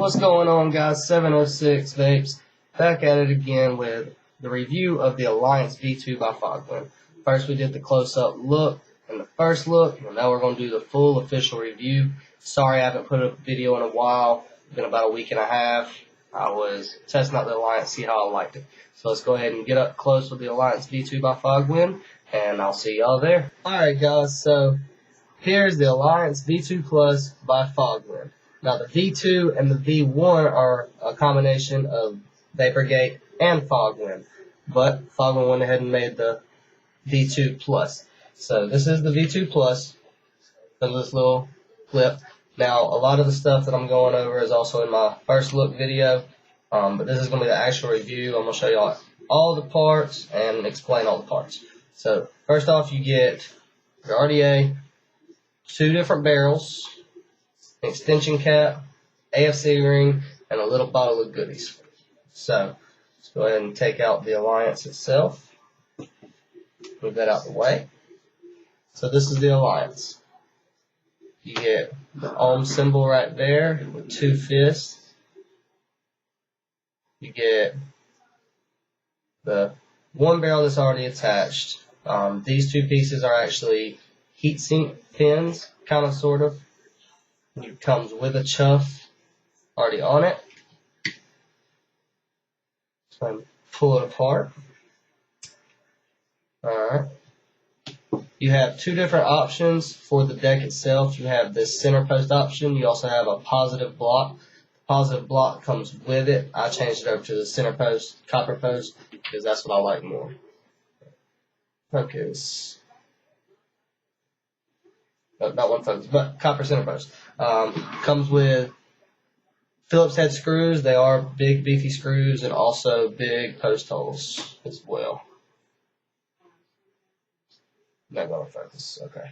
What's going on, guys? 706 Vapes back at it again with the review of the Alliance V2 by Fogwind. First we did the close-up look and the first look, and now we're going to do the full official review. Sorry I haven't put up a video in a while. It's been about a week and a half. I was testing out the Alliance, see how I liked it. So let's go ahead and get up close with the Alliance V2 by Fogwind, and I'll see y'all there. Alright guys, so here's the Alliance V2 Plus by Fogwind. Now the V2 and the V1 are a combination of Vaporgate and Fogwind, but Fogwind went ahead and made the V2 Plus. So this is the V2 Plus for this little clip. Now a lot of the stuff that I'm going over is also in my first look video, but this is going to be the actual review. I'm going to show you all the parts and explain all the parts. So first off, you get your RDA, 2 different barrels, an extension cap, AFC ring, and a little bottle of goodies. So let's go ahead and take out the Alliance itself. Move that out the way. So this is the Alliance. You get the ohm symbol right there with 2 fists. You get the one barrel that's already attached. These 2 pieces are actually heatsink pins, kind of, sort of. It comes with a chuff already on it. So I'm pull it apart. Alright. You have 2 different options for the deck itself. You have this center post option. You also have a positive block. The positive block comes with it. I changed it over to the center post, copper post, because that's what I like more. Focus. Not one focus, but copper center post. Comes with Phillips head screws. They are big, beefy screws, and also big post holes as well. Not gonna focus. Okay.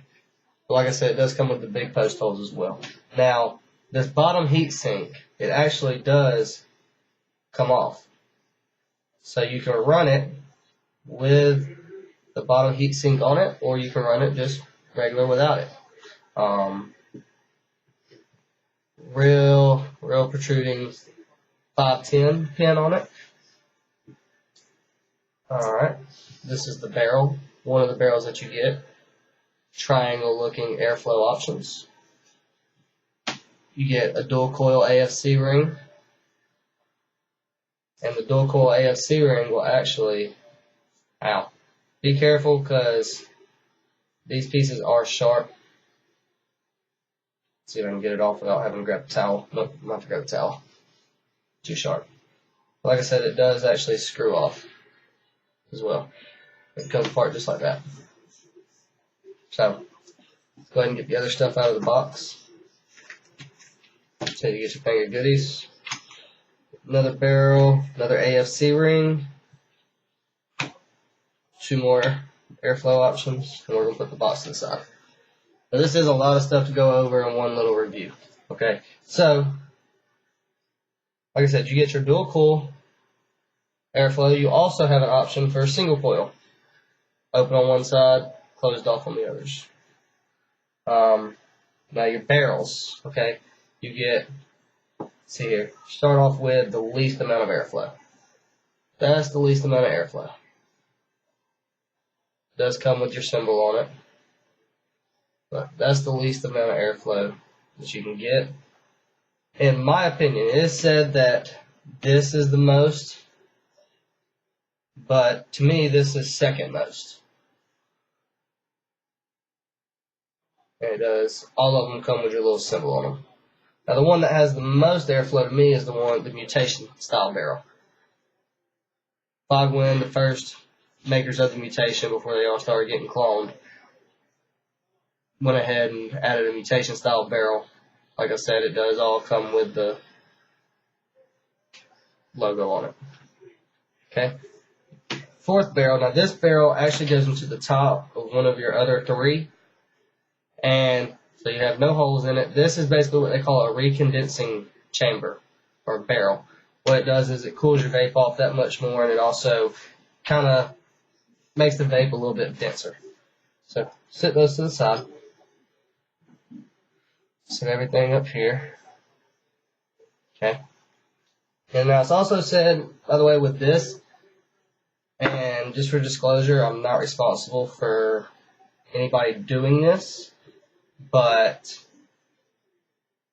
But like I said, it does come with the big post holes as well. Now, this bottom heat sink, it actually does come off. So you can run it with the bottom heat sink on it, or you can run it just regular without it. Real protruding 510 pin on it. Alright, this is the barrel, one of the barrels that you get. Triangle looking airflow options. You get a dual coil AFC ring. And the dual coil AFC ring will actually, be careful because these pieces are sharp. See if I can get it off without having to grab the towel. Nope, I'm not to grab the towel. Too sharp. Like I said, it does actually screw off as well. It comes apart just like that. So, go ahead and get the other stuff out of the box. So you get your finger goodies. Another barrel, another AFC ring. 2 more airflow options, and we're going to put the box to the side. Now this is a lot of stuff to go over in one little review. Okay, so like I said, you get your dual coil airflow. You also have an option for a single coil. Open on one side, closed off on the others. Now your barrels, okay, you get, see here, start off with the least amount of airflow. That's the least amount of airflow. It does come with your symbol on it. But that's the least amount of airflow that you can get. In my opinion, it is said that this is the most, but to me this is second most. And it does, all of them come with your little symbol on them. Now the one that has the most airflow to me is the mutation style barrel. Fogwind, the first makers of the mutation before they all started getting cloned, went ahead and added a mutation style barrel. Like I said, it does all come with the logo on it. Okay. 4th barrel. Now this barrel actually goes into the top of one of your other 3. And so you have no holes in it. This is basically what they call a recondensing chamber or barrel. What it does is it cools your vape off that much more, and it also kind of makes the vape a little bit denser. So set those to the side. Set everything up here. Okay. And now it's also said, by the way, with this, and just for disclosure, I'm not responsible for anybody doing this, but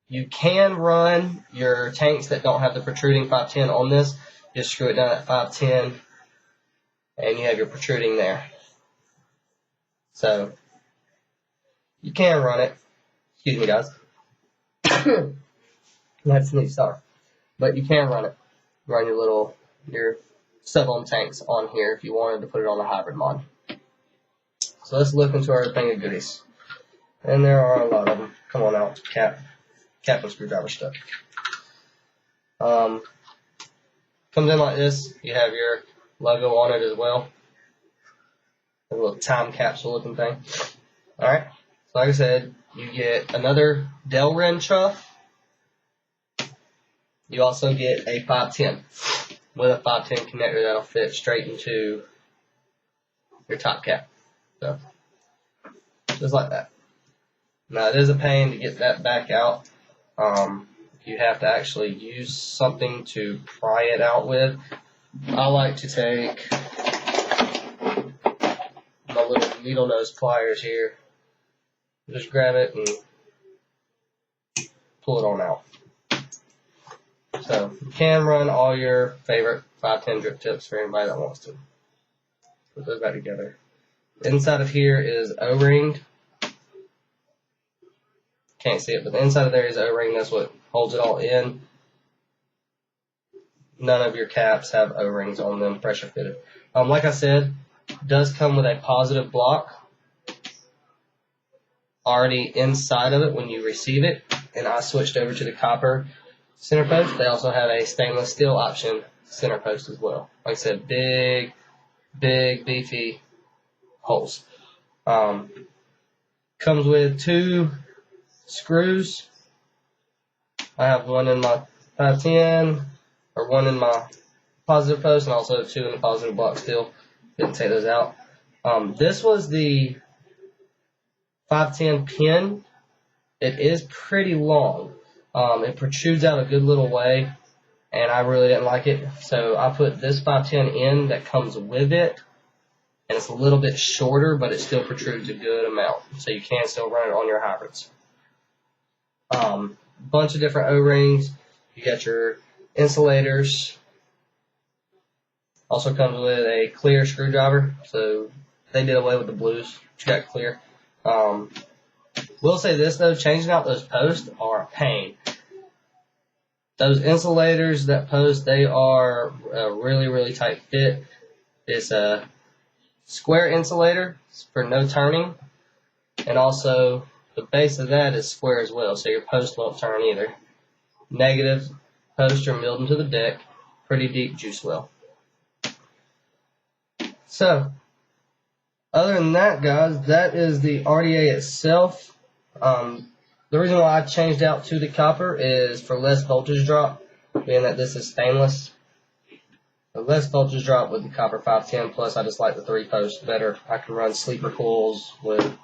you can run your tanks that don't have the protruding 510 on this. Just screw it down at 510, and you have your protruding there. So you can run it. Excuse me, guys. That's neat stuff. But you can run it. Run your sub-ohm tanks on here if you wanted to put it on the hybrid mod. So let's look into our thing of goodies. And there are a lot of them. Come on out, cap and screwdriver stuff. Comes in like this. You have your logo on it as well. A little time capsule looking thing. Alright. So like I said, you get another Delrin chuff. You also get a 510 with a 510 connector that'll fit straight into your top cap. So, just like that. Now it is a pain to get that back out. You have to actually use something to pry it out with. I like to take my little needle nose pliers here. Just grab it and pull it on out. So you can run all your favorite 510 drip tips for anybody that wants to. Put those back together. Inside of here is O-ringed. Can't see it, but the inside of there is O-ring. That's what holds it all in. None of your caps have O-rings on them, pressure fitted. Like I said, it does come with a positive block already inside of it when you receive it. And I switched over to the copper center post. They also have a stainless steel option center post as well. Like I said, big, beefy holes. Comes with 2 screws. I have one in my 510, or one in my positive post, and also 2 in the positive block still. Didn't take those out. This was the 510 pin. It is pretty long. It protrudes out a good little way, and I really didn't like it. So I put this 510 in that comes with it, and it's a little bit shorter, but it still protrudes a good amount. So you can still run it on your hybrids. Bunch of different O-rings. You got your insulators. Also comes with a clear screwdriver. So they did away with the blues. You got clear. Will say this though, changing out those posts are a pain. Those insulators, that post, they are a really tight fit. It's a square insulator for no turning, and also the base of that is square as well, so your post won't turn either. Negative posts are milled into the deck, pretty deep juice well. So, other than that, guys, that is the RDA itself. The reason why I changed out to the copper is for less voltage drop, being that this is stainless. The less voltage drop with the copper 510, plus I just like the 3 posts better. I can run sleeper coils without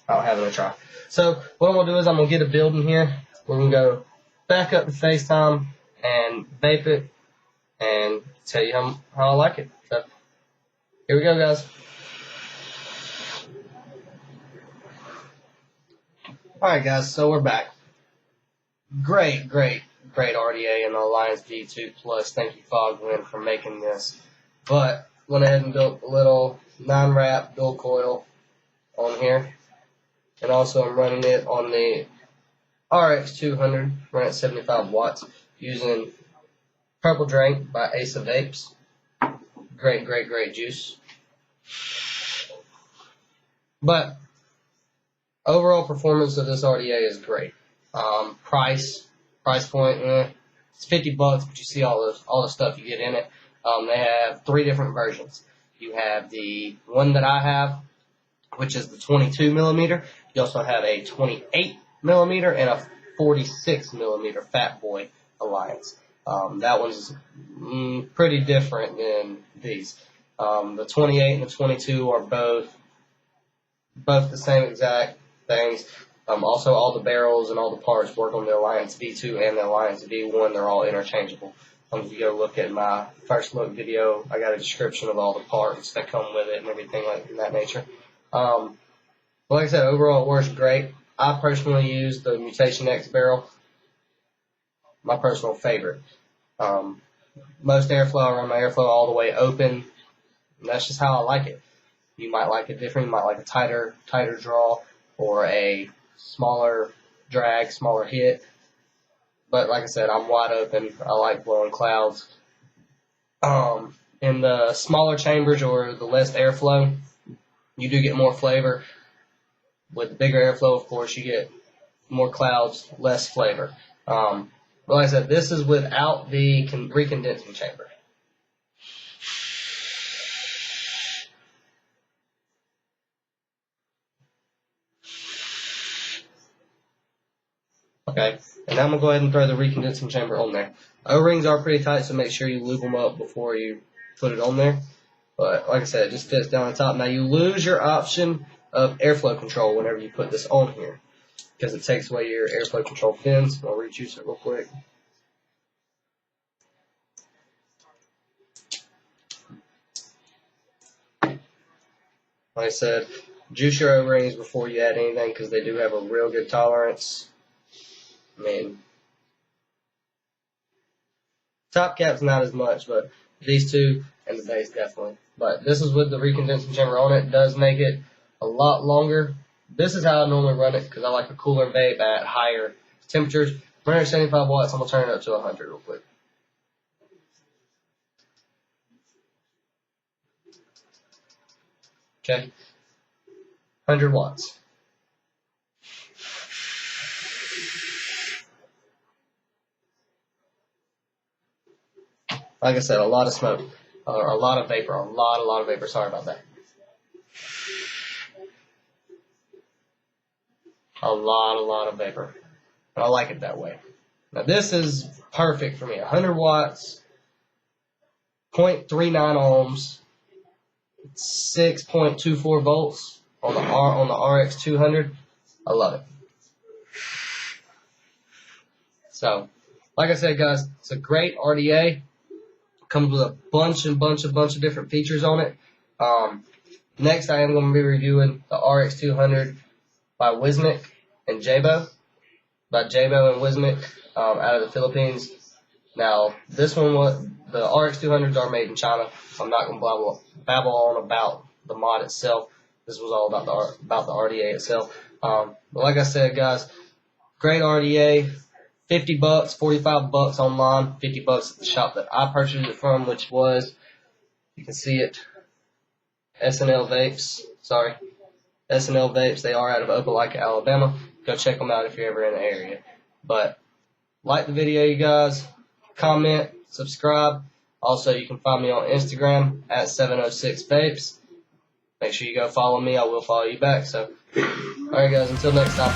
having to try. So what I'm going to do is I'm going to get a build in here. We're going to go back up to FaceTime and vape it and tell you how I like it. So here we go, guys. Alright guys, so we're back. Great RDA and the Alliance V2 Plus. Thank you Fogwind for making this. But went ahead and built a little 9-wrap dual coil on here. And also I'm running it on the RX200, running at 75 watts, using Purple Drink by Ace of Vapes. Great juice. But overall performance of this RDA is great. Price point, it's $50, but you see all the stuff you get in it. They have 3 different versions. You have the one that I have, which is the 22 millimeter. You also have a 28 millimeter and a 46 millimeter Fat Boy Alliance. That one's pretty different than these. The 28 and the 22 are both the same exact things. Also, all the barrels and all the parts work on the Alliance V2 and the Alliance V1. They're all interchangeable. If you go look at my first look video, I got a description of all the parts that come with it and everything like that nature. Like I said, overall it works great. I personally use the Mutation X barrel, my personal favorite. Most airflow, I run my airflow all the way open, and that's just how I like it. You might like it different. You might like a tighter draw or a smaller drag, smaller hit. But like I said, I'm wide open. I like blowing clouds. In the smaller chambers or the less airflow, you do get more flavor. With the bigger airflow, of course, you get more clouds, less flavor. But like I said, this is without the recondensing chamber. Okay, and now I'm going to go ahead and throw the recondensing chamber on there. O-rings are pretty tight, so make sure you lube them up before you put it on there. But like I said, it just fits down the top. Now you lose your option of airflow control whenever you put this on here, because it takes away your airflow control fins. I'll rejuice it real quick. Like I said, juice your O-rings before you add anything, because they do have a real good tolerance. I mean, top cap's not as much, but these two and the base definitely. But this is with the recondensing chamber on it. It does make it a lot longer. This is how I normally run it, because I like a cooler vape at higher temperatures. 175 watts, I'm going to turn it up to 100 real quick. Okay, 100 watts. Like I said, a lot of smoke, or a lot of vapor, a lot of vapor. Sorry about that. A lot of vapor. And I like it that way. Now this is perfect for me. 100 watts, 0.39 ohms, 6.24 volts on the RX 200. I love it. So, like I said, guys, it's a great RDA. Comes with a bunch of different features on it. Next, I am going to be reviewing the RX 200 by Wismic and Jabo. By Jabo and Wismic out of the Philippines. Now, this one, the RX 200s are made in China. I'm not going to babble on about the mod itself. This was all about the RDA itself. But like I said, guys, great RDA. $50, 45 bucks online, 50 bucks at the shop that I purchased it from, which was, you can see it, SNL Vapes. Sorry, SNL Vapes. They are out of Opelika, Alabama. Go check them out if you're ever in the area. But like the video, you guys. Comment, subscribe. Also, you can find me on Instagram at 706 Vapes. Make sure you go follow me. I will follow you back. So, alright, guys. Until next time.